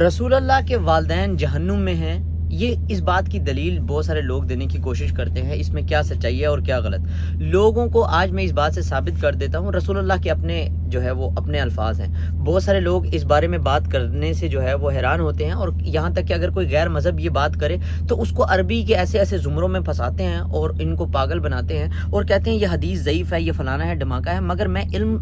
رسول اللہ کے والدین جہنم میں ہیں، یہ اس بات کی دلیل بہت سارے لوگ دینے کی کوشش کرتے ہیں، اس میں کیا سچائی ہے اور کیا غلط۔ لوگوں کو آج میں اس بات سے ثابت کر دیتا ہوں، رسول اللہ کے اپنے جو ہے وہ اپنے الفاظ ہیں۔ بہت سارے لوگ اس بارے میں بات کرنے سے جو ہے وہ حیران ہوتے ہیں، اور یہاں تک کہ اگر کوئی غیر مذہب یہ بات کرے تو اس کو عربی کے ایسے ایسے زمروں میں پھنساتے ہیں اور ان کو پاگل بناتے ہیں اور کہتے ہیں یہ حدیث ضعیف ہے، یہ فلانا ہے، ڈھماکہ ہے۔ مگر میں علم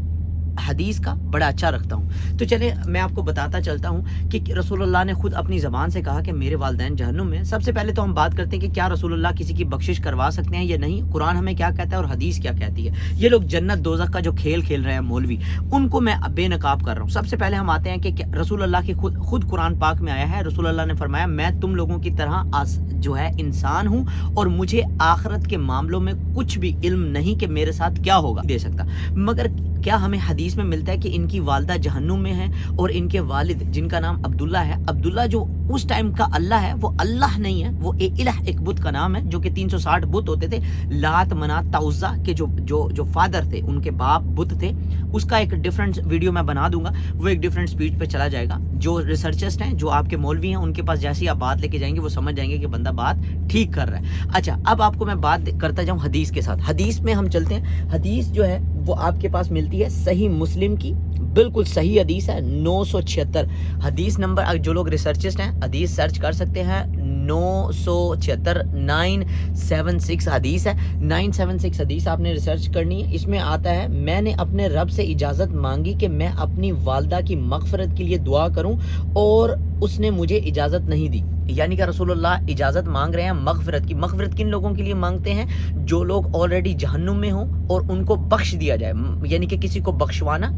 حدیث کا بڑا اچھا رکھتا ہوں، تو چلے میں آپ کو بتاتا چلتا ہوں کہ رسول اللہ نے خود اپنی زبان سے کہا کہ میرے والدین جہنم میں۔ سب سے پہلے تو ہم بات کرتے ہیں کہ کیا رسول اللہ کسی کی بخشش کروا سکتے ہیں یا نہیں، قرآن ہمیں کیا کہتا ہے اور حدیث کیا کہتی ہے۔ یہ لوگ جنت دوزخ کا جو کھیل کھیل رہے ہیں مولوی، ان کو میں بے نقاب کر رہا ہوں۔ سب سے پہلے ہم آتے ہیں کہ رسول اللہ کی خود قرآن پاک میں آیا ہے، رسول اللہ نے فرمایا میں تم لوگوں کی طرح جو ہے انسان ہوں اور مجھے آخرت کے معاملوں میں کچھ بھی علم نہیں کہ میرے ساتھ کیا ہوگا دے سکتا۔ مگر کیا ہمیں حدیث میں ملتا ہے کہ ان کی والدہ جہنم میں ہیں اور ان کے والد جن کا نام عبداللہ ہے، عبداللہ جو اس ٹائم کا اللہ ہے وہ اللہ نہیں ہے، وہ الہ ایک بت کا نام ہے جو کہ 360 بت ہوتے تھے، لات منات عزا کے جو فادر تھے، ان کے باپ بت تھے۔ اس کا ایک ڈیفرنٹ ویڈیو میں بنا دوں گا، وہ ایک ڈیفرنٹ سپیچ پہ چلا جائے گا۔ جو ریسرچسٹ ہیں، جو آپ کے مولوی ہیں، ان کے پاس جیسی آپ بات لے کے جائیں گے وہ سمجھ جائیں گے کہ بندہ بات ٹھیک کر رہا ہے۔ اچھا، اب آپ کو میں بات کرتا جاؤں حدیث کے ساتھ۔ حدیث میں ہم چلتے ہیں، حدیث جو ہے وہ آپ کے پاس ملتی ہے صحیح مسلم کی، بالکل صحیح حدیث ہے 976 حدیث نمبر۔ جو لوگ ریسرچسٹ ہیں حدیث سرچ کر سکتے ہیں، 976 976 حدیث ہے، 976 حدیث آپ نے ریسرچ کرنی ہے۔ اس میں آتا ہے میں نے اپنے رب سے اجازت مانگی کہ میں اپنی والدہ کی مغفرت کے لیے دعا کروں اور اس نے مجھے اجازت نہیں دی۔ یعنی کہ رسول اللہ اجازت مانگ رہے ہیں مغفرت کی۔ مغفرت کن لوگوں کے لیے مانگتے ہیں؟ جو لوگ آلریڈی جہنم میں ہوں اور ان کو بخش دیا جائے، یعنی کہ کسی کو بخشوانا۔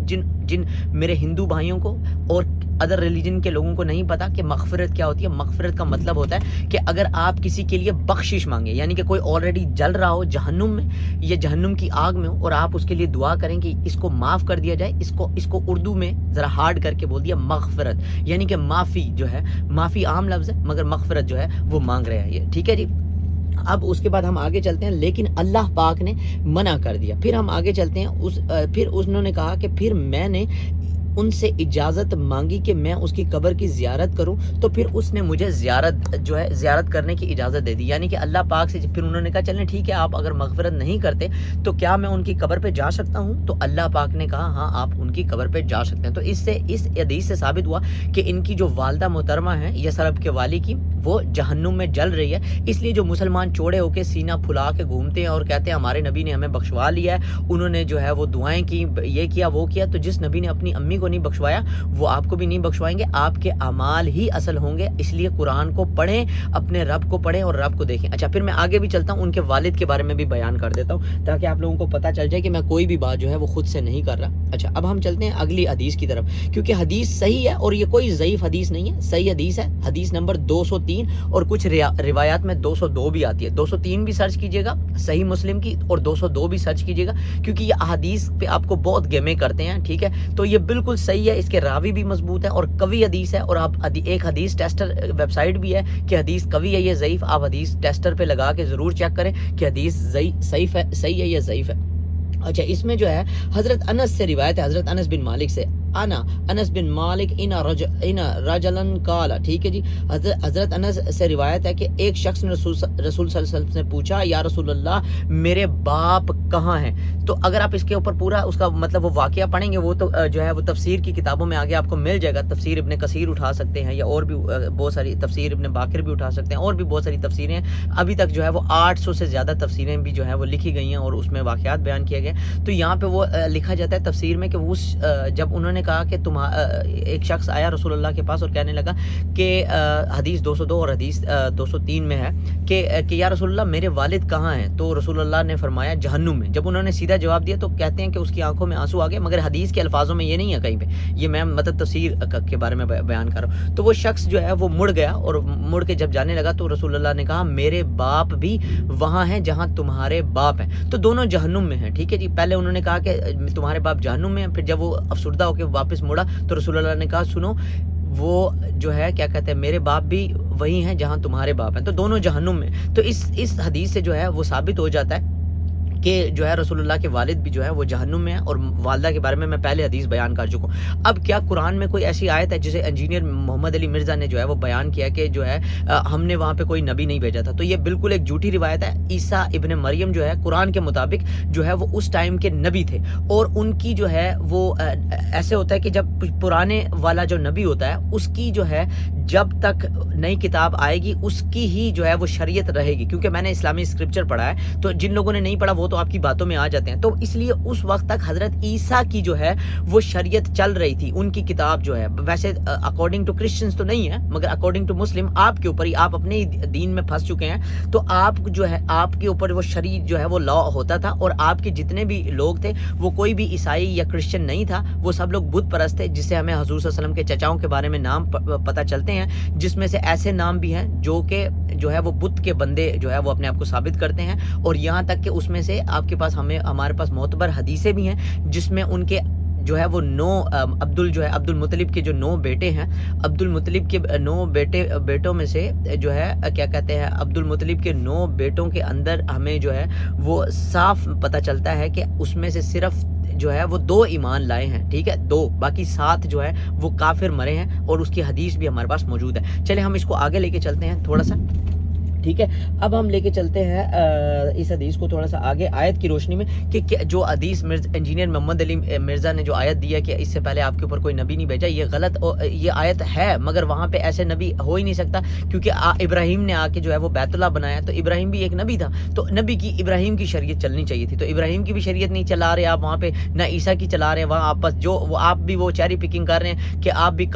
جن میرے ہندو بھائیوں کو اور ادر ریلیجن کے لوگوں کو نہیں پتا کہ مغفرت کیا ہوتی ہے۔ مغفرت کا مطلب ہوتا ہے کہ اگر آپ کسی کے لیے بخشش مانگیں، یعنی کہ کوئی آلریڈی جل رہا ہو جہنم میں یا جہنم کی آگ میں ہو اور آپ اس کے لیے دعا کریں کہ اس کو معاف کر دیا جائے، اس کو اردو میں ذرا ہارڈ کر کے بول دیا مغفرت، یعنی کہ معافی جو ہے، معافی عام لفظ ہے مگر مغفرت جو ہے وہ مانگ رہے ہیں یہ، ٹھیک ہے جی۔ اب اس کے بعد ہم آگے چلتے ہیں، لیکن اللہ پاک نے منع کر دیا۔ پھر ہم آگے چلتے ہیں، پھر انہوں نے کہا کہ پھر میں نے ان سے اجازت مانگی کہ میں اس کی قبر کی زیارت کروں، تو پھر اس نے مجھے زیارت کرنے کی اجازت دے دی۔ یعنی کہ اللہ پاک سے پھر انہوں نے کہا چلیں ٹھیک ہے، آپ اگر مغفرت نہیں کرتے تو کیا میں ان کی قبر پہ جا سکتا ہوں؟ تو اللہ پاک نے کہا ہاں آپ ان کی قبر پہ جا سکتے ہیں۔ تو اس حدیث سے ثابت ہوا کہ ان کی جو والدہ محترمہ ہیں یثرب کے والی کی، وہ جہنم میں جل رہی ہے۔ اس لیے جو مسلمان چوڑے ہو کے سینہ پھلا کے گھومتے ہیں اور کہتے ہیں ہمارے نبی نے ہمیں بخشوا لیا ہے، انہوں نے جو ہے وہ دعائیں کی، یہ کیا وہ کیا، تو جس نبی نے اپنی امی کو نہیں بخشوایا وہ آپ کو بھی نہیں بخشوائیں گے۔ آپ کے اعمال ہی اصل ہوں گے۔ اس لیے قرآن کو پڑھیں، اپنے رب کو پڑھیں اور رب کو دیکھیں۔ اچھا، پھر میں آگے بھی چلتا ہوں، ان کے والد کے بارے میں بھی بیان کر دیتا ہوں تاکہ آپ لوگوں کو پتہ چل جائے کہ میں کوئی بھی بات جو ہے وہ خود سے نہیں کر رہا۔ اچھا، اب ہم چلتے ہیں اگلی حدیث کی طرف، کیونکہ حدیث صحیح ہے اور یہ کوئی ضعیف حدیث نہیں ہے، صحیح حدیث ہے۔ حدیث نمبر 203 اور کچھ روایات میں 202 بھی آتی ہے۔ 203 بھی سرچ کیجئے گا صحیح مسلم کی، اور 202 بھی سرچ کیجئے گا، کیونکہ یہ احادیث پہ آپ کو بہت گیمیں کرتے ہیں، ٹھیک ہے۔ تو یہ بالکل صحیح ہے، اس کے راوی بھی مضبوط ہے اور قوی حدیث ہے، اور آپ ایک حدیث ٹیسٹر ویب سائٹ بھی ہے کہ حدیث قوی ہے یا ضعیف، آپ حدیث ٹیسٹر پہ لگا کے ضرور چیک کریں کہ حدیث صحیح ہے یا ضعیف ہے۔ اچھا، اس میں جو ہے حضرت انس سے روایت ہے، حضرت انس بن مالک سے، انس بن مالک ان رجلن قال، ٹھیک ہے جی۔ حضرت انس سے روایت ہے کہ ایک شخص نے رسول صلی اللہ علیہ وسلم سے پوچھا یا رسول اللہ میرے باپ کہاں ہیں؟ تو اگر آپ اس کے اوپر پورا اس کا مطلب وہ واقعہ پڑھیں گے، وہ تو جو ہے وہ تفسیر کی کتابوں میں آگے آپ کو مل جائے گا۔ تفسیر ابن کثیر اٹھا سکتے ہیں یا اور بھی بہت ساری، تفسیر ابن باقر بھی اٹھا سکتے ہیں، اور بھی بہت ساری تفسیریں ہیں۔ ابھی تک جو ہے وہ 800 سے زیادہ تفسیریں بھی جو ہے وہ لکھی گئی ہیں اور اس میں واقعات بیان کیے گئے۔ تو یہاں پہ وہ لکھا جاتا ہے تفسیر میں کہ جب انہوں نے کہا کہ ایک شخص آیا رسول اللہ کے پاس اور کہنے لگا کہ حدیث 202 اور حدیث 203 میں ہے کہ یا رسول اللہ میرے والد کہاں ہیں؟ تو رسول اللہ نے فرمایا جہنم میں۔ جب انہوں نے سیدھا جواب دیا تو کہتے ہیں کہ اس کی آنکھوں میں آنسو آ گئے، مگر حدیث کے الفاظوں میں یہ نہیں ہے کہیں پہ، یہ میں مطلب تفسیر کے بارے میں بیان کر رہا ہوں۔ تو وہ شخص جو ہے وہ مڑ گیا اور مڑ کے جب جانے لگا تو رسول اللہ نے کہا میرے باپ بھی وہاں ہیں جہاں تمہارے باپ ہیں۔ تو دونوں جہنم میں ہیں، ٹھیک ہے جی۔ پہلے انہوں نے کہا کہ تمہارے باپ جہنم میں ہیں، پھر جب وہ افسردہ ہو کے واپس مڑا تو رسول اللہ نے کہا سنو، وہ جو ہے کیا کہتے ہیں میرے باپ بھی وہی ہیں جہاں تمہارے باپ ہیں، تو دونوں جہنم میں۔ تو اس حدیث سے جو ہے وہ ثابت ہو جاتا ہے کہ جو ہے رسول اللہ کے والد بھی جو ہے وہ جہنم میں ہیں، اور والدہ کے بارے میں پہلے حدیث بیان کر چکا ہوں۔ اب کیا قرآن میں کوئی ایسی آیت ہے جسے انجینئر محمد علی مرزا نے جو ہے وہ بیان کیا کہ جو ہے ہم نے وہاں پہ کوئی نبی نہیں بھیجا تھا؟ تو یہ بالکل ایک جھوٹی روایت ہے۔ عیسیٰ ابن مریم جو ہے قرآن کے مطابق جو ہے وہ اس ٹائم کے نبی تھے، اور ان کی جو ہے وہ ایسے ہوتا ہے کہ جب پرانے والا جو نبی ہوتا ہے اس کی جو ہے جب تک نئی کتاب آئے گی اس کی ہی جو ہے وہ شریعت رہے گی، کیونکہ میں نے اسلامی اسکرپچر پڑھا ہے، تو جن لوگوں نے نہیں پڑھا وہ تو آپ کی باتوں میں آ جاتے ہیں۔ تو اس لیے اس وقت تک حضرت عیسیٰ کی جو ہے وہ شریعت چل رہی تھی، ان کی کتاب جو ہے ویسے اکارڈنگ ٹو کرسچنس تو نہیں ہے، مگر اکارڈنگ ٹو مسلم آپ کے اوپر ہی، آپ اپنے ہی دین میں پھنس چکے ہیں، تو آپ جو ہے آپ کے اوپر وہ شریعت جو ہے وہ لا ہوتا تھا، اور آپ کے جتنے بھی لوگ تھے وہ کوئی بھی عیسائی یا کرسچن نہیں تھا، وہ سب لوگ بت پرست تھے، جس سے ہمیں حضور صلی اللہ علیہ وسلم کے چچاؤں کے بارے میں نام پتہ چلتے ہیں، جس میں سے ایسے نام بھی ہیں جو کہ جو ہے وہ بت کے بندے جو ہے وہ اپنے آپ کو ثابت کرتے ہیں، اور یہاں تک کہ اس میں سے آپ کے پاس ہمارے پاس معتبر حدیثیں بھی ہیں جس میں ان کے جو ہے وہ 9 عبد المطلب کے جو 9 بیٹے ہیں، عبد المطلب کے 9 بیٹوں میں سے جو ہے کیا کہتے ہیں، عبد المطلب کے 9 بیٹوں کے اندر ہمیں جو ہے وہ صاف پتہ چلتا ہے کہ اس میں سے صرف جو ہے وہ 2 ایمان لائے ہیں، ٹھیک ہے، 2، باقی 7 جو ہے وہ کافر مرے ہیں، اور اس کی حدیث بھی ہمارے پاس موجود ہے۔ چلیں ہم اس کو آگے لے کے چلتے ہیں تھوڑا سا، ٹھیک ہے۔ اب ہم لے کے چلتے ہیں اس حدیث کو تھوڑا سا آگے آیت کی روشنی میں، کہ جو حدیث انجینئر محمد علی مرزا نے جو آیت دیا کہ اس سے پہلے آپ کے اوپر کوئی نبی نہیں بھیجا، یہ غلط یہ آیت ہے، مگر وہاں پہ ایسے نبی ہو ہی نہیں سکتا، کیونکہ ابراہیم نے آ کے جو ہے وہ بیت اللہ بنایا، تو ابراہیم بھی ایک نبی تھا، تو نبی کی ابراہیم کی شریعت چلنی چاہیے تھی، تو ابراہیم کی بھی شریعت نہیں چلا رہے آپ وہاں پہ، نہ عیسیٰ کی چلا رہے ہیں وہاں آپ، بس جو آپ بھی وہ چیری پکنگ کر رہے ہیں کہ آپ بھی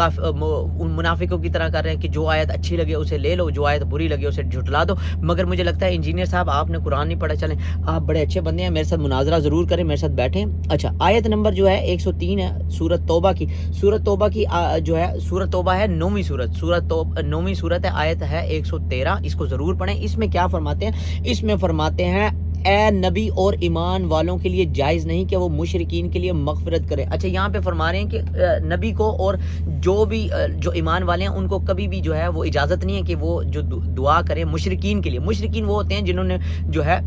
منافقوں کی طرح کر رہے ہیں کہ جو آیت اچھی لگے اسے لے لو، جو آیت بری لگے اسے جھٹلا دو۔ مگر مجھے لگتا ہے انجینئر صاحب آپ نے قرآن نہیں پڑھا، چلیں آپ بڑے اچھے بندے ہیں، میرے ساتھ مناظرہ ضرور کریں، میرے ساتھ بیٹھیں۔ اچھا، آیت نمبر جو ہے 103 ہے سورۃ توبہ کی، سورۃ توبہ کی جو ہے سورۃ توبہ ہے 9ویں سورت، 9ویں سورت ہے، آیت ہے 113، اس کو ضرور پڑھیں۔ اس میں کیا فرماتے ہیں؟ اس میں فرماتے ہیں اے نبی اور ایمان والوں کے لیے جائز نہیں کہ وہ مشرکین کے لیے مغفرت کریں۔ اچھا، یہاں پہ فرما رہے ہیں کہ نبی کو اور جو ایمان والے ہیں ان کو کبھی بھی جو ہے وہ اجازت نہیں ہے کہ وہ جو دعا کریں مشرکین کے لیے۔ مشرکین وہ ہوتے ہیں جنہوں نے جو ہے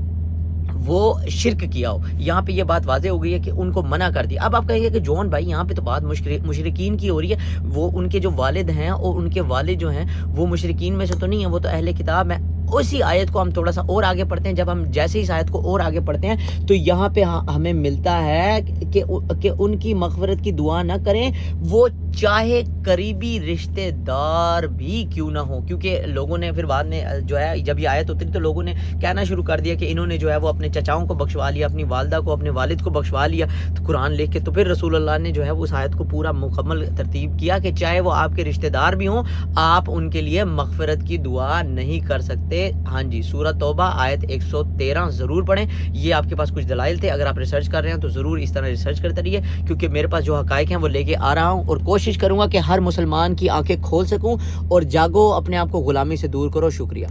وہ شرک کیا ہو، یہاں پہ یہ بات واضح ہو گئی ہے کہ ان کو منع کر دیا۔ اب آپ کہیں گے کہ جون بھائی یہاں پہ تو بات مشرکین کی ہو رہی ہے، وہ ان کے جو والد ہیں اور ان کے والد جو ہیں وہ مشرکین میں سے تو نہیں ہیں، وہ تو اہل کتاب ہیں۔ اسی آیت کو ہم تھوڑا سا اور آگے پڑھتے ہیں، جب ہم جیسے اس آیت کو اور آگے پڑھتے ہیں تو یہاں پہ ہمیں ملتا ہے کہ ان کی مغفرت کی دعا نہ کریں، وہ چاہے قریبی رشتہ دار بھی کیوں نہ ہو، کیونکہ لوگوں نے پھر بعد میں جو ہے جب یہ آیت اتری تو لوگوں نے کہنا شروع کر دیا کہ انہوں نے جو ہے وہ اپنے چچاؤں کو بخشوا لیا، اپنی والدہ کو، اپنے والد کو بخشوا لیا، تو قرآن لے کے تو پھر رسول اللہ نے جو ہے وہ اس آیت کو پورا مکمل ترتیب کیا کہ چاہے وہ آپ کے رشتہ دار بھی ہوں آپ ان کے لیے مغفرت کی دعا نہیں کر سکتے۔ ہاں جی، سورۃ توبہ آیت 113 ضرور پڑھیں، یہ آپ کے پاس کچھ دلائل تھے، اگر آپ ریسرچ کر رہے ہیں تو ضرور اس طرح ریسرچ کرتے رہیے، کیونکہ میرے پاس جو حقائق ہیں وہ لے کے آ رہا ہوں، اور کوشش کروں گا کہ ہر مسلمان کی آنکھیں کھول سکوں، اور جاگو، اپنے آپ کو غلامی سے دور کرو۔ شکریہ۔